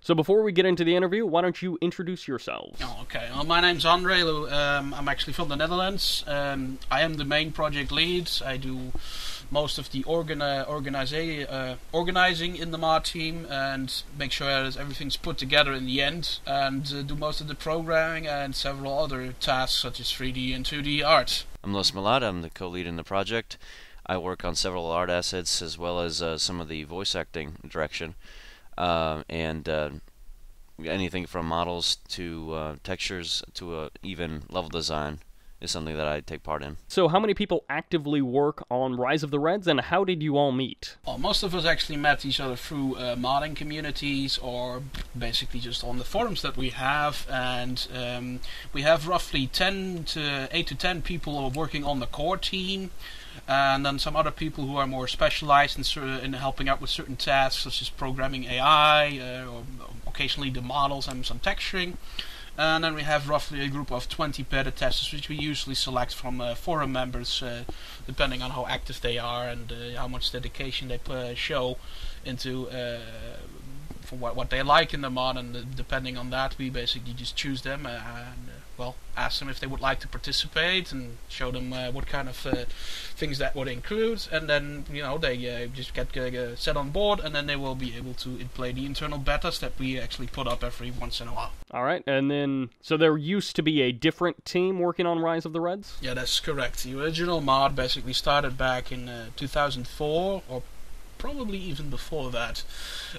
So before we get into the interview, why don't you introduce yourselves? Oh, okay. Well, my name's Andre. I'm actually from the Netherlands. I am the main project lead. I do most of the organizing in the mod team and make sure that everything's put together in the end, and do most of the programming and several other tasks such as 3D and 2D art. I'm Los Malata. I'm the co-lead in the project. I work on several art assets as well as some of the voice acting direction. And anything from models to textures to even level design is something that I take part in. So how many people actively work on Rise of the Reds, and how did you all meet? Well, most of us actually met each other through modding communities or basically just on the forums that we have, and we have roughly 8 to 10 people working on the core team, and then some other people who are more specialized in helping out with certain tasks such as programming AI, or occasionally the models and some texturing. And then we have roughly a group of 20 beta testers, which we usually select from forum members, depending on how active they are and how much dedication they show into for what they like in the mod. And depending on that, we basically just choose them and ask them if they would like to participate and show them what kind of things that would include, and then they just get set on board, and then they will be able to play the internal betas that we actually put up every once in a while. All right, and then so there used to be a different team working on Rise of the Reds? Yeah, that's correct. The original mod basically started back in 2004, or probably even before that,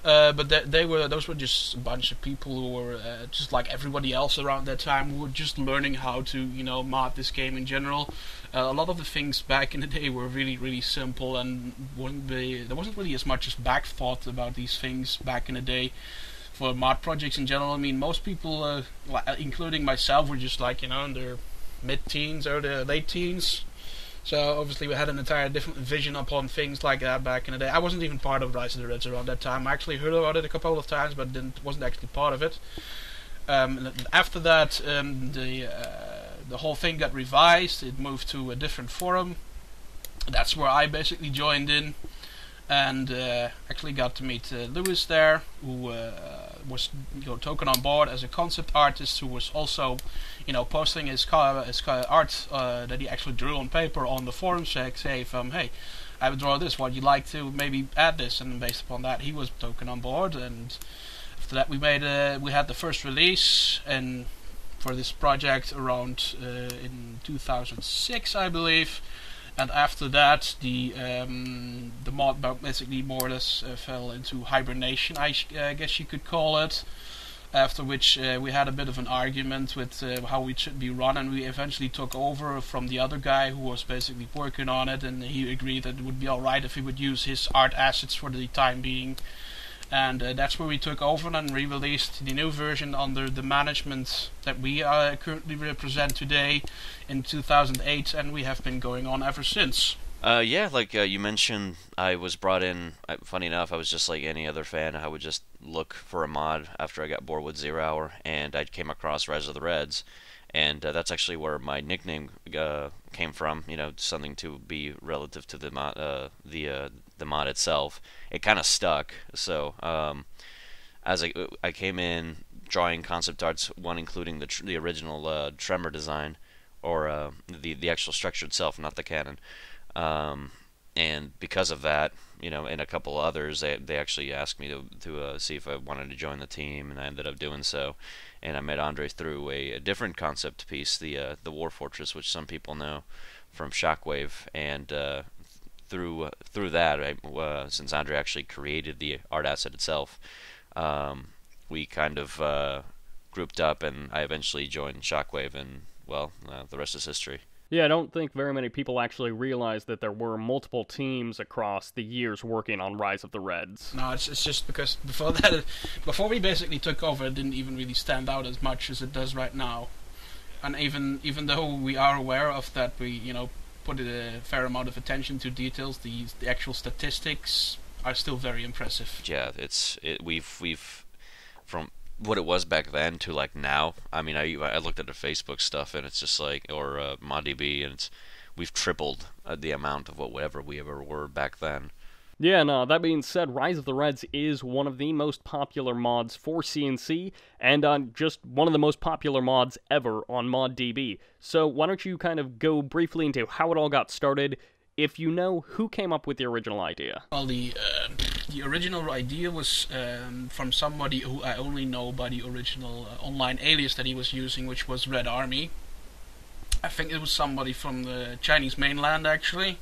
but those were just a bunch of people who were just like everybody else around that time, who were just learning how to mod this game in general. A lot of the things back in the day were really, really simple, and there wasn't really as much as back thought about these things back in the day for mod projects in general. I mean, most people, including myself, were just like in their mid-teens or their late teens. So obviously we had an entire different vision upon things like that back in the day. I wasn't even part of Rise of the Reds around that time. I actually heard about it a couple of times, but wasn't actually part of it. After that, the whole thing got revised. It moved to a different forum. That's where I basically joined in, and actually got to meet Lewis there, who was taken on board as a concept artist, who was also posting his art that he actually drew on paper on the forum, say hey, I would draw this, would you like to maybe add this? And based upon that, he was taken on board, and after that we had the first release and for this project around in 2006, I believe. And after that, the mod basically more or less fell into hibernation, I guess you could call it. After which we had a bit of an argument with how it should be run, and we eventually took over from the other guy who was basically working on it, and he agreed that it would be alright if he would use his art assets for the time being. And that's where we took over and re-released the new version under the management that we currently represent today in 2008, and we have been going on ever since. Yeah, like you mentioned, I was brought in, funny enough, I was just like any other fan. I would just look for a mod after I got bored with Zero Hour, and I came across Rise of the Reds, and that's actually where my nickname came from, something to be relative to the mod itself. It kind of stuck, so as I came in drawing concept arts, one including the original Tremor design, or the actual structure itself, not the canon. And because of that, and a couple others, they actually asked me to see if I wanted to join the team, and I ended up doing so. And I met Andre through a different concept piece, the War Fortress, which some people know from Shockwave, and through that, since Andre actually created the art asset itself, we kind of grouped up, and I eventually joined Shockwave, and the rest is history. Yeah, I don't think very many people actually realize that there were multiple teams across the years working on Rise of the Reds. No, it's just because before we basically took over, it didn't even really stand out as much as it does right now. And even though we are aware of that, we put a fair amount of attention to details. The actual statistics are still very impressive. Yeah, we've from what it was back then to like now. I mean, I looked at the Facebook stuff, and it's just like, or ModDB, and we've tripled the amount of whatever we ever were back then. Yeah, no, that being said, Rise of the Reds is one of the most popular mods for CNC, and just one of the most popular mods ever on ModDB. So why don't you kind of go briefly into how it all got started, if you know who came up with the original idea? Well, the original idea was from somebody who I only know by the original online alias that he was using, which was Red Army. I think it was somebody from the Chinese mainland, actually,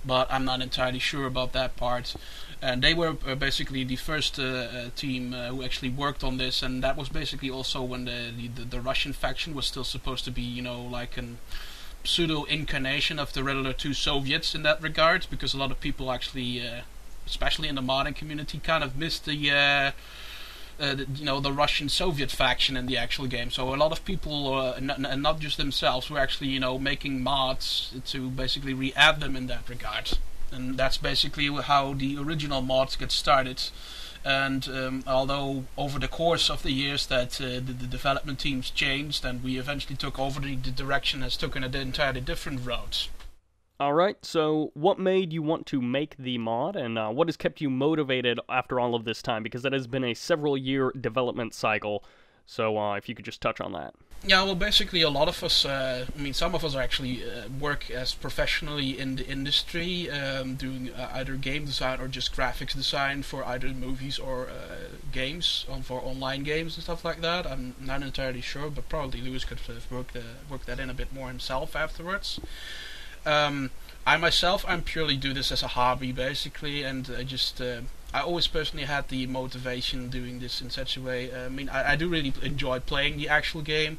but I'm not entirely sure about that part. And they were basically the first team who actually worked on this, and that was basically also when the Russian faction was still supposed to be, like an pseudo incarnation of the regular two Soviets in that regard, because a lot of people actually, especially in the modding community, kind of missed the Russian Soviet faction in the actual game. So a lot of people, and not just themselves, were actually making mods to basically re-add them in that regard. And that's basically how the original mods get started. And although over the course of the years that the development teams changed and we eventually took over, the direction has taken an entirely different route. Alright, so what made you want to make the mod, and what has kept you motivated after all of this time? Because it has been a several-year development cycle, so if you could just touch on that. Yeah, well, basically a lot of us, some of us actually work as professionally in the industry, doing either game design or just graphics design for either movies or games, for online games and stuff like that. I'm not entirely sure, but probably Lewis could have worked that in a bit more himself afterwards. I myself, I'm purely do this as a hobby, basically, and I always personally had the motivation doing this in such a way. I do really enjoy playing the actual game,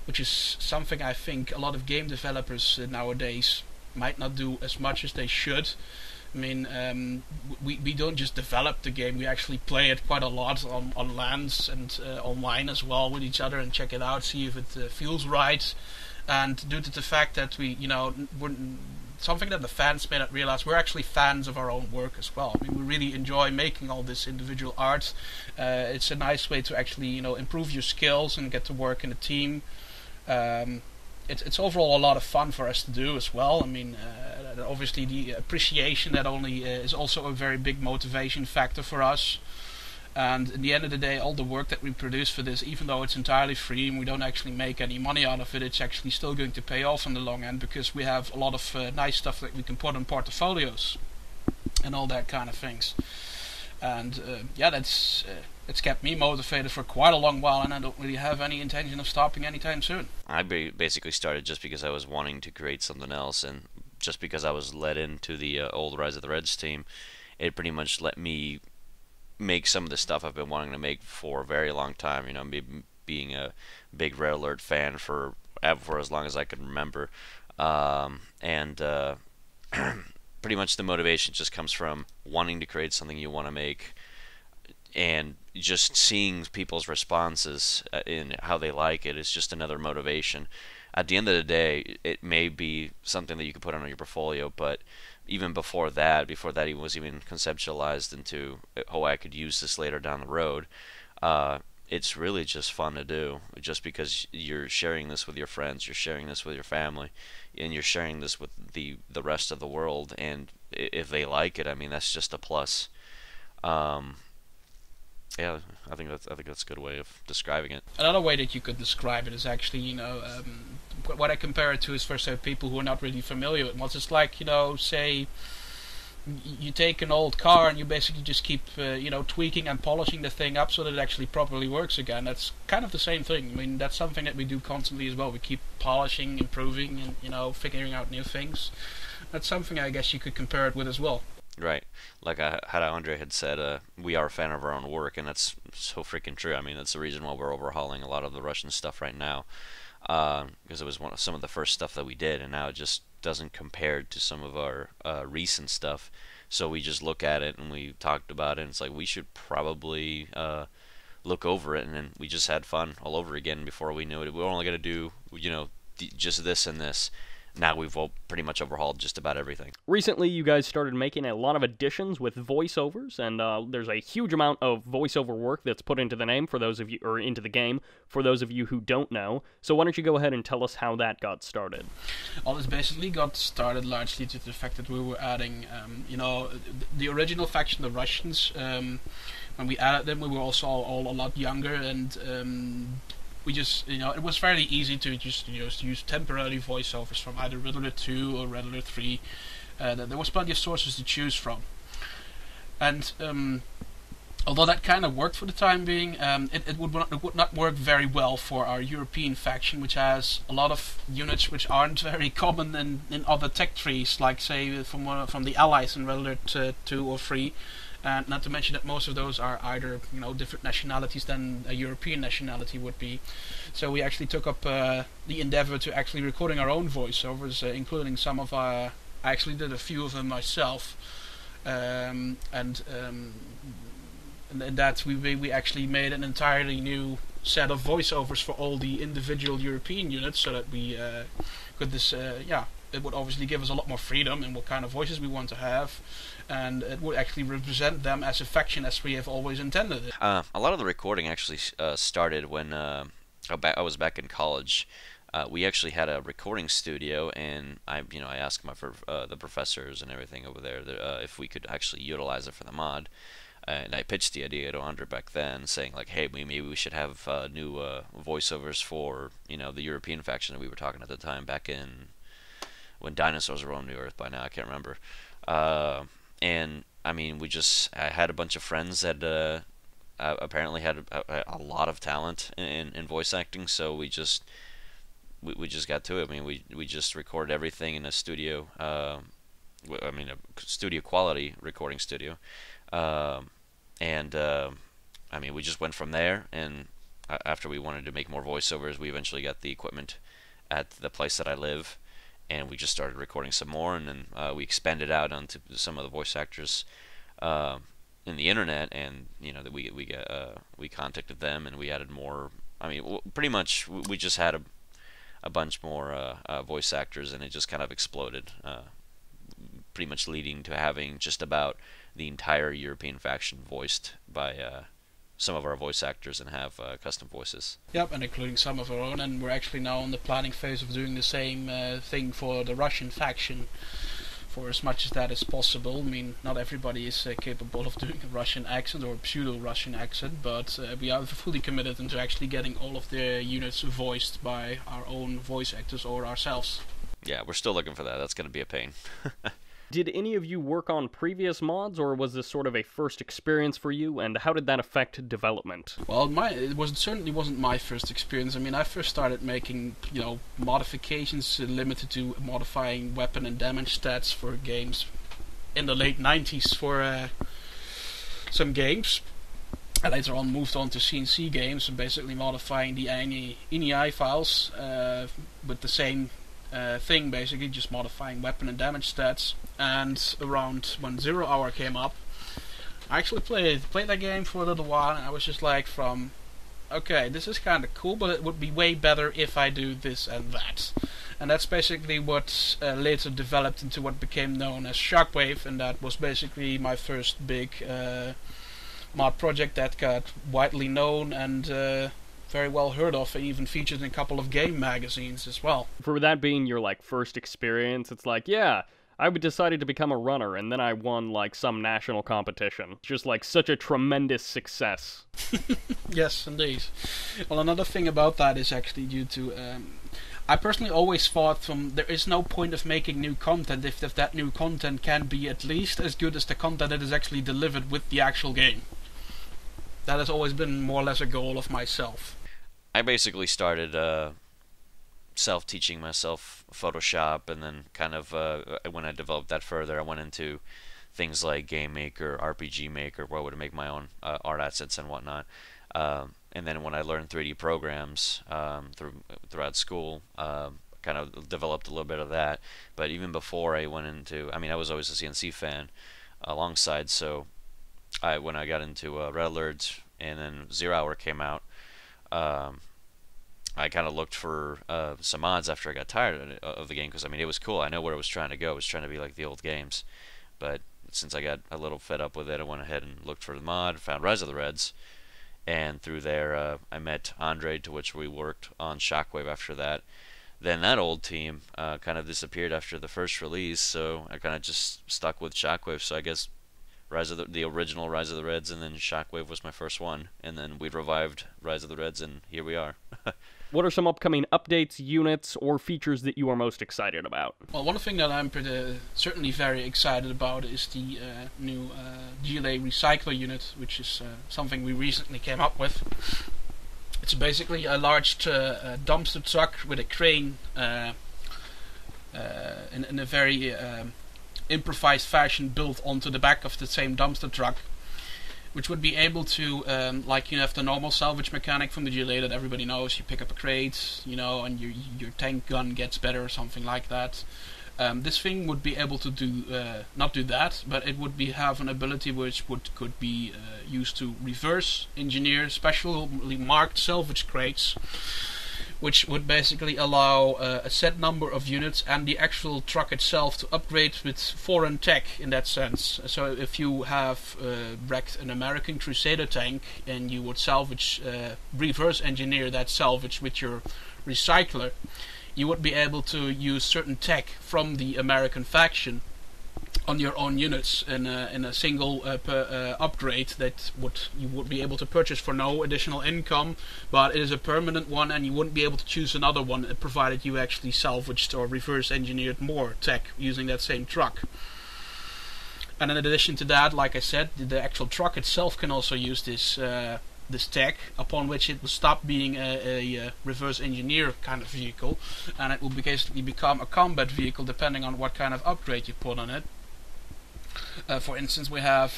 which is something I think a lot of game developers nowadays might not do as much as they should. We don't just develop the game, we actually play it quite a lot on LANs and online as well with each other and check it out, see if it feels right. And due to the fact that we're something that the fans may not realize, we're actually fans of our own work as well. We really enjoy making all this individual art. It's a nice way to actually improve your skills and get to work in a team. It's overall a lot of fun for us to do as well. Obviously the appreciation that only is also a very big motivation factor for us. And in the end of the day, all the work that we produce for this, even though it's entirely free and we don't actually make any money out of it, it's actually still going to pay off in the long end, because we have a lot of nice stuff that we can put on portfolios and all that kind of things. And that's it's kept me motivated for quite a long while, and I don't really have any intention of stopping anytime soon. I basically started just because I was wanting to create something else, and just because I was led into the old Rise of the Reds team, it pretty much let me make some of the stuff I've been wanting to make for a very long time. Being a big Red Alert fan for as long as I can remember, and pretty much the motivation just comes from wanting to create something you want to make, and just seeing people's responses in how they like it is just another motivation. At the end of the day, it may be something that you can put on your portfolio, but even before that it was even conceptualized into, oh, I could use this later down the road. It's really just fun to do, just because you're sharing this with your friends, you're sharing this with your family, and you're sharing this with the rest of the world. And if they like it, that's just a plus. Yeah, I think that's a good way of describing it. Another way that you could describe it is actually, what I compare it to is for people who are not really familiar with mods. It's like, say you take an old car and you basically just keep, tweaking and polishing the thing up so that it actually properly works again. That's kind of the same thing. That's something that we do constantly as well. We keep polishing, improving, and, figuring out new things. That's something I guess you could compare it with as well. Right. Like Andre had said, we are a fan of our own work, and that's so freaking true. That's the reason why we're overhauling a lot of the Russian stuff right now, because it was some of the first stuff that we did, and now it just doesn't compare to some of our recent stuff. So we just look at it and we talked about it, and it's like we should probably look over it, and then we just had fun all over again before we knew it. We were only going to do, just this and this. now we've pretty much overhauled just about everything. Recently, you guys started making a lot of additions with voiceovers, and there's a huge amount of voiceover work that's put into the name for those of you, or into the game, for those of you who don't know. So why don't you go ahead and tell us how that got started? Well, this basically got started largely due to the fact that we were adding, the original faction, the Russians. When we added them, we were also all a lot younger, and we just, it was fairly easy to just use temporary voiceovers from either RotR 2 or RotR 3. There was plenty of sources to choose from, and although that kind of worked for the time being, it would not work very well for our European faction, which has a lot of units which aren't very common in other tech trees, like say from the Allies in RotR 2 or 3. And not to mention that most of those are either different nationalities than a European nationality would be. So we actually took up the endeavor to actually recording our own voiceovers, including some of our. I actually did a few of them myself, and in that we actually made an entirely new set of voiceovers for all the individual European units, so that we could it would obviously give us a lot more freedom in what kind of voices we want to have, and it would actually represent them as a faction as we have always intended it. A lot of the recording actually started when I was back in college. We actually had a recording studio, and I asked the professors and everything over there if we could actually utilize it for the mod. And I pitched the idea to Andre back then, saying like, "Hey, maybe we should have new voiceovers for the European faction that we were talking at the time, back in when dinosaurs roamed the earth. By now, I can't remember." And I mean, I had a bunch of friends that apparently had a lot of talent in voice acting, so we just got to it. I mean, we just recorded everything in a studio. A studio quality recording studio. I mean, we just went from there, and after we wanted to make more voiceovers, we eventually got the equipment at the place that I live, and we just started recording some more, and then we expanded out onto some of the voice actors in the internet, and that we contacted them, and we added more. I mean, pretty much we just had a bunch more voice actors, and it just kind of exploded, pretty much leading to having just about the entire European faction voiced by some of our voice actors and have custom voices. Yep, and including some of our own, and we're actually now in the planning phase of doing the same thing for the Russian faction, for as much as that is possible. I mean, not everybody is capable of doing a Russian accent or a pseudo-Russian accent, but we are fully committed into actually getting all of the units voiced by our own voice actors or ourselves. Yeah, we're still looking for that. That's going to be a pain. Did any of you work on previous mods, or was this sort of a first experience for you, and how did that affect development? Well, it certainly wasn't my first experience. I mean, I first started making, modifications limited to modifying weapon and damage stats for games in the late 90s for some games. I later on moved on to CNC games and basically modifying the INI files with the same thing, basically just modifying weapon and damage stats. And around when 0 Hour came up, I actually played that game for a little while, and I was just like, okay, this is kind of cool, but it would be way better if I do this and that. And that's basically what later developed into what became known as Shockwave, and that was basically my first big mod project that got widely known and very well heard of, and even featured in a couple of game magazines as well. For that being your first experience, it's like, yeah, I decided to become a runner, and then I won some national competition. Just such a tremendous success. Yes, indeed. Well, another thing about that is actually due to I personally always thought there is no point of making new content if that new content can be at least as good as the content that is actually delivered with the actual game. That has always been more or less a goal of myself. I basically started self-teaching myself Photoshop, and then kind of when I developed that further, I went into things like Game Maker, RPG Maker, where I would make my own art assets and whatnot. And then when I learned 3D programs throughout school, kind of developed a little bit of that. But even before I went into, I was always a CNC fan alongside, so when I got into Red Alert and then 0 Hour came out, I kind of looked for some mods after I got tired of the game, because I mean it was cool. I know where it was trying to go. It was trying to be like the old games, but since I got a little fed up with it, I went ahead and looked for the mod, found Rise of the Reds, and through there I met Andre, to which we worked on Shockwave after that. Then that old team kind of disappeared after the first release, so I kind of just stuck with Shockwave. So I guess the original Rise of the Reds, and then Shockwave was my first one, and then we revived Rise of the Reds, and here we are. What are some upcoming updates, units, or features that you are most excited about? Well, one thing that I'm certainly very excited about is the new GLA Recycler unit, which is something we recently came up with. It's basically a large dumpster truck with a crane in a very improvised fashion built onto the back of the same dumpster truck, which would be able to, like you have the normal salvage mechanic from the GLA that everybody knows. You pick up a crate, and your tank gun gets better or something like that. This thing would be able to do not do that, but it would have an ability which could be used to reverse engineer specially marked salvage crates, which would basically allow a set number of units and the actual truck itself to upgrade with foreign tech in that sense. So if you have wrecked an American Crusader tank and you would salvage, reverse engineer that salvage with your recycler, you would be able to use certain tech from the American faction on your own units in a single upgrade that you would be able to purchase for no additional income, but it is a permanent one, and you wouldn't be able to choose another one provided you actually salvaged or reverse engineered more tech using that same truck. And in addition to that, like I said, the actual truck itself can also use this tech, upon which it will stop being a reverse engineer kind of vehicle, and it will basically become a combat vehicle depending on what kind of upgrade you put on it. For instance, we have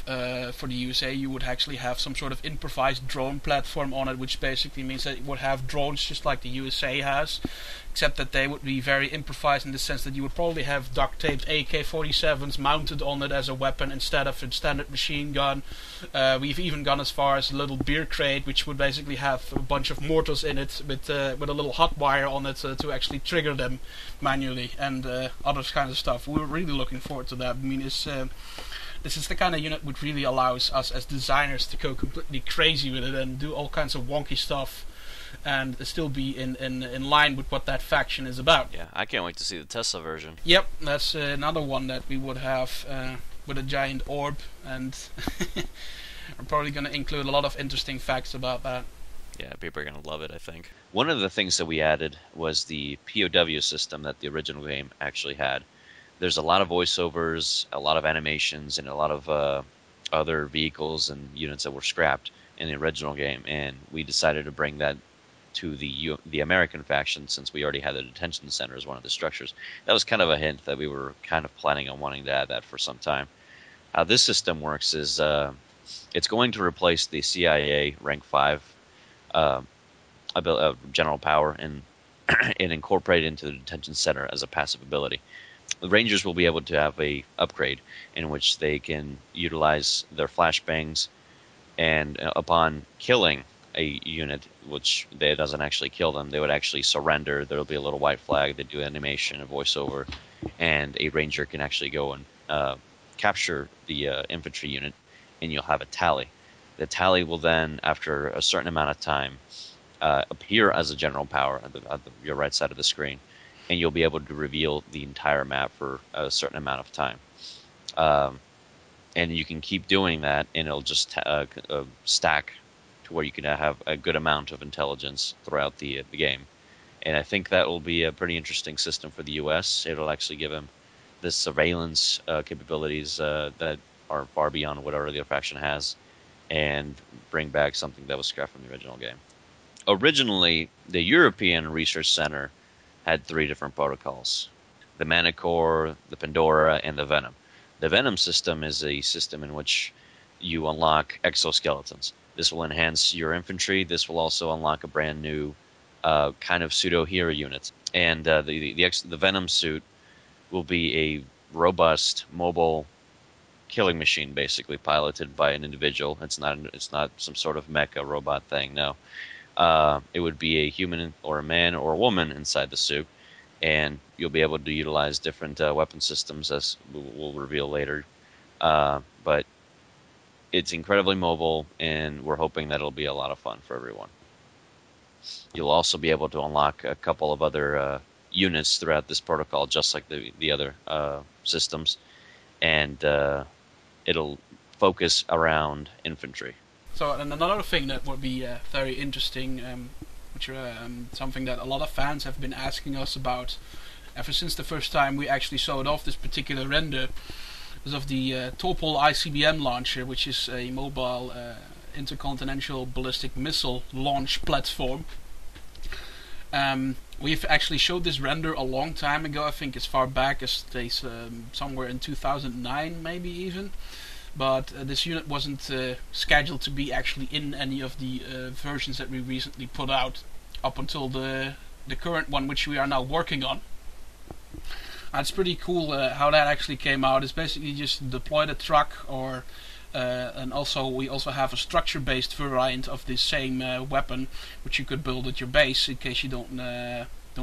for the USA, you would actually have some sort of improvised drone platform on it, which basically means that it would have drones just like the USA has, except that they would be very improvised in the sense that you would probably have duct-taped AK-47s mounted on it as a weapon instead of a standard machine gun. We've even gone as far as a little beer crate, which would basically have a bunch of mortars in it with a little hot wire on it to actually trigger them manually, and other kinds of stuff. We're really looking forward to that. I mean, this is the kind of unit which really allows us as designers to go completely crazy with it and do all kinds of wonky stuff and still be in line with what that faction is about. Yeah, I can't wait to see the Tesla version. Yep, that's another one that we would have with a giant orb, and we're probably going to include a lot of interesting facts about that. Yeah, people are going to love it, I think. One of the things that we added was the POW system that the original game actually had. There's a lot of voiceovers, a lot of animations, and a lot of other vehicles and units that were scrapped in the original game, and we decided to bring that to the American faction, since we already had the detention center as one of the structures. That was kind of a hint that we were kind of planning on wanting to add that for some time. How this system works is it's going to replace the CIA rank 5 general power and incorporate it into the detention center as a passive ability. The Rangers will be able to have a upgrade in which they can utilize their flashbangs, and upon killing a unit, which doesn't actually kill them, they would actually surrender. There will be a little white flag. They do animation, a voiceover, and a Ranger can actually go and capture the infantry unit, and you'll have a tally. The tally will then, after a certain amount of time, appear as a general power at your right side of the screen, and you'll be able to reveal the entire map for a certain amount of time. And you can keep doing that, and it'll just stack to where you can have a good amount of intelligence throughout the game. And I think that will be a pretty interesting system for the U.S. It'll actually give them the surveillance capabilities that are far beyond what our other faction has, and bring back something that was scrapped from the original game. Originally, the European Research Center had 3 different protocols: the Manicore, the Pandora, and the Venom. The Venom system is a system in which you unlock exoskeletons. This will enhance your infantry. This will also unlock a brand new kind of pseudo-hero unit. And the Venom suit will be a robust, mobile killing machine, basically piloted by an individual. It's not some sort of mecha robot thing. No, it would be a human or a man or a woman inside the suit, and you'll be able to utilize different weapon systems, as we'll reveal later. But it's incredibly mobile, and we're hoping that it'll be a lot of fun for everyone. You'll also be able to unlock a couple of other units throughout this protocol, just like the other systems, and it'll focus around infantry. So, and another thing that would be very interesting, which something that a lot of fans have been asking us about ever since the first time we actually showed off this particular render, is of the Topol ICBM launcher, which is a mobile intercontinental ballistic missile launch platform. We've actually showed this render a long time ago. I think as far back as somewhere in 2009, maybe even. But this unit wasn't scheduled to be actually in any of the versions that we recently put out, up until the current one, which we are now working on. It's pretty cool how that actually came out. It's basically just deploy the truck, or and also we also have a structure-based variant of this same weapon, which you could build at your base in case you don't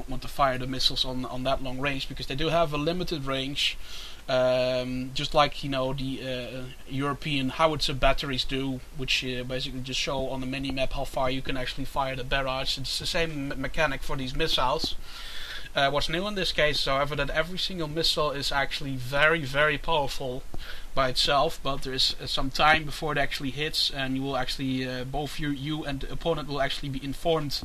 want to fire the missiles on that long range, because they do have a limited range, just like the European howitzer batteries do, which basically just show on the mini-map how far you can actually fire the barrage. It's the same mechanic for these missiles. What's new in this case, however, that every single missile is actually very, very powerful by itself, but there is some time before it actually hits, and you will actually, both you and the opponent will actually be informed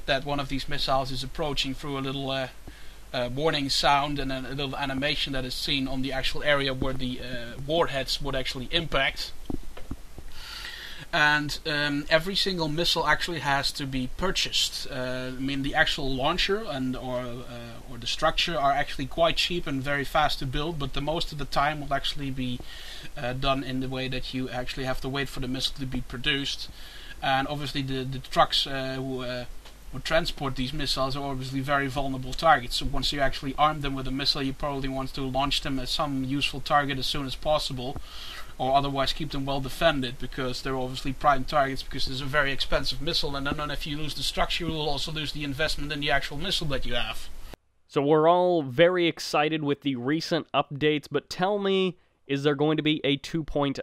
that one of these missiles is approaching through a little warning sound and a little animation that is seen on the actual area where the warheads would actually impact. And every single missile actually has to be purchased. The actual launcher and or the structure are actually quite cheap and very fast to build, but the most of the time will actually be done in the way that you actually have to wait for the missile to be produced. And obviously the trucks who transport these missiles are obviously very vulnerable targets. So once you actually arm them with a missile, you probably want to launch them at some useful target as soon as possible, or otherwise keep them well defended, because they're obviously prime targets, because it's a very expensive missile, and then if you lose the structure, you will also lose the investment in the actual missile that you have. So we're all very excited with the recent updates, but tell me, is there going to be a 2.0?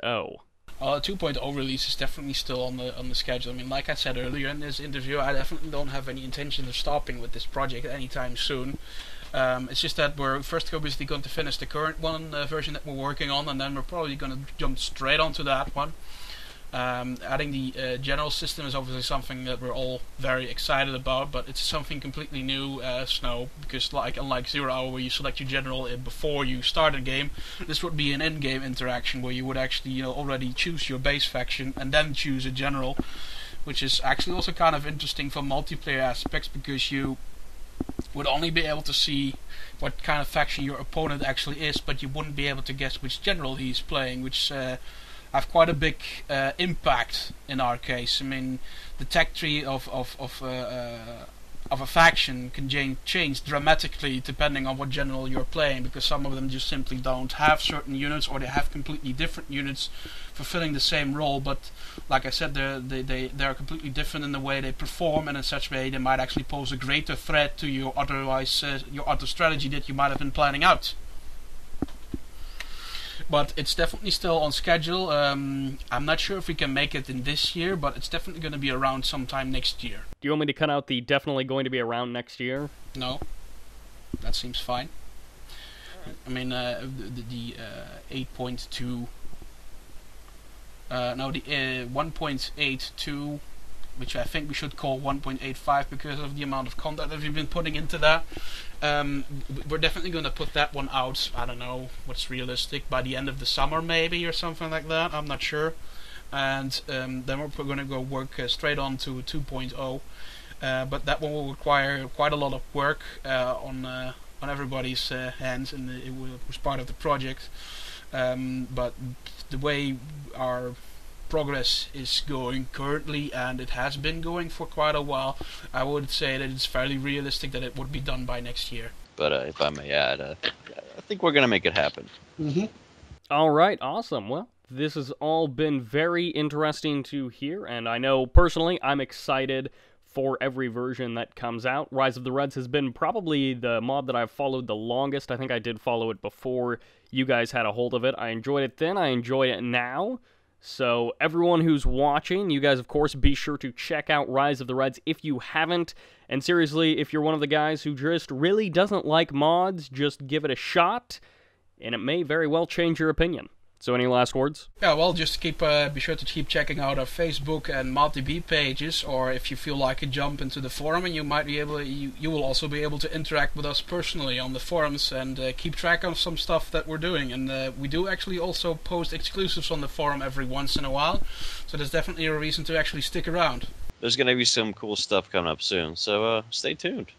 A 2.0 release is definitely still on the schedule. Like I said earlier in this interview, I definitely don't have any intention of stopping with this project anytime soon. It's just that we're first obviously going to finish the current one version that we're working on, and then we're probably going to jump straight onto that one. Adding the general system is obviously something that we're all very excited about, but it's something completely new, Snow, because unlike 0 Hour where you select your general before you start a game, this would be an in-game interaction where you would actually already choose your base faction and then choose a general, which is actually also kind of interesting for multiplayer aspects, because you would only be able to see what kind of faction your opponent actually is, but you wouldn't be able to guess which general he's playing, which have quite a big impact in our case. The tech tree of a faction can change dramatically depending on what general you're playing, because some of them just simply don't have certain units, or they have completely different units fulfilling the same role, but like I said, they're completely different in the way they perform, and in such way they might actually pose a greater threat to your other strategy that you might have been planning out. But it's definitely still on schedule. I'm not sure if we can make it in this year, but it's definitely going to be around sometime next year. Do you want me to cut out the definitely going to be around next year? No, that seems fine. The 8.2... the 1.82, which I think we should call 1.85 because of the amount of content that we've been putting into that. We're definitely going to put that one out, I don't know what's realistic, by the end of the summer maybe, or something like that, I'm not sure. And then we're going to go work straight on to 2.0, but that one will require quite a lot of work on everybody's hands, and it was part of the project. But the way our progress is going currently, and it has been going for quite a while, I would say that it's fairly realistic that it would be done by next year. But if I may add, I think we're going to make it happen. Mm-hmm. All right, awesome. Well, this has all been very interesting to hear, and I know personally I'm excited for every version that comes out. Rise of the Reds has been probably the mod that I've followed the longest. I think I did follow it before you guys had a hold of it. I enjoyed it then, I enjoy it now. So everyone who's watching, you guys, of course, be sure to check out Rise of the Reds if you haven't. And seriously, if you're one of the guys who just really doesn't like mods, just give it a shot, and it may very well change your opinion. So any last words? Yeah, well, just keep be sure to keep checking out our Facebook and ModDB pages, or if you feel like it, jump into the forum, and you might be able you will also be able to interact with us personally on the forums and keep track of some stuff that we're doing. And we do actually also post exclusives on the forum every once in a while, so there's definitely a reason to actually stick around. There's going to be some cool stuff coming up soon, so stay tuned.